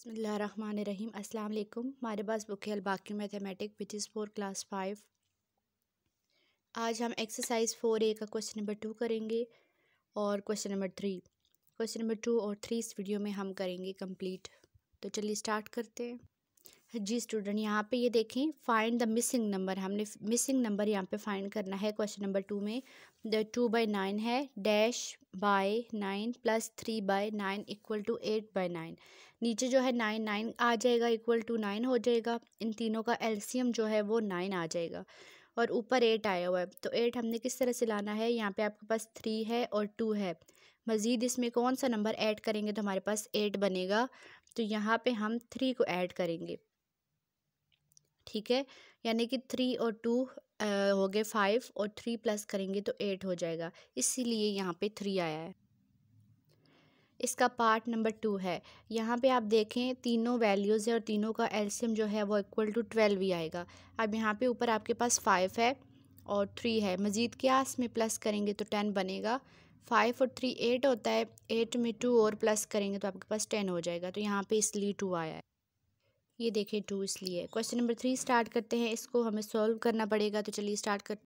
बिस्मिल्लाहिर्रहमानिर्रहीम। अस्सलाम वालेकुम। हमारे पास बुक है अल-बाकी mathematics which is for class 5। आज हम एक्सरसाइज 4A का क्वेश्चन नंबर 2 करेंगे और क्वेश्चन नंबर 3। क्वेश्चन नंबर 2 और 3 इस वीडियो में हम करेंगे कंप्लीट। तो चलिए स्टार्ट करते हैं। जी स्टूडेंट, यहाँ पे ये देखें, फाइंड द मिसिंग नंबर। हमने मिसिंग नंबर यहाँ पे फाइंड करना है क्वेश्चन नंबर 2 में। 2/9 है, dash by 9 plus 3/9 equal to 8/9। नीचे जो है 9 आ जाएगा, इक्वल टू 9 हो जाएगा। इन तीनों का एलसीएम जो है वो 9 आ जाएगा और ऊपर 8 आया हुआ है। तो 8 हमने किस तरह से लाना है, यहाँ पे आपके पास 3 है और 2 है। मज़ीद इसमें कौन सा नंबर ऐड करेंगे तो हमारे पास 8 बनेगा। तो यहाँ पे हम 3 को ऐड करेंगे, ठीक है। यानी कि 3 और 2 हो गए 5 और 3 प्लस करेंगे तो 8 हो जाएगा, इसीलिए यहाँ पे 3 आया है। इसका पार्ट नंबर 2 है। यहाँ पे आप देखें तीनों वैल्यूज़ है और तीनों का एलसीएम जो है वो इक्वल टू 12 ही आएगा। अब यहाँ पे ऊपर आपके पास 5 है और 3 है, मज़ीद क्या इसमें प्लस करेंगे तो 10 बनेगा। 5 और 3 8 होता है, 8 में 2 और प्लस करेंगे तो आपके पास 10 हो जाएगा। तो यहाँ पे इसलिए 2 आया है, ये देखें 2 इसलिए। क्वेश्चन नंबर 3 स्टार्ट करते हैं। इसको हमें सॉल्व करना पड़ेगा, तो चलिए स्टार्ट करते हैं।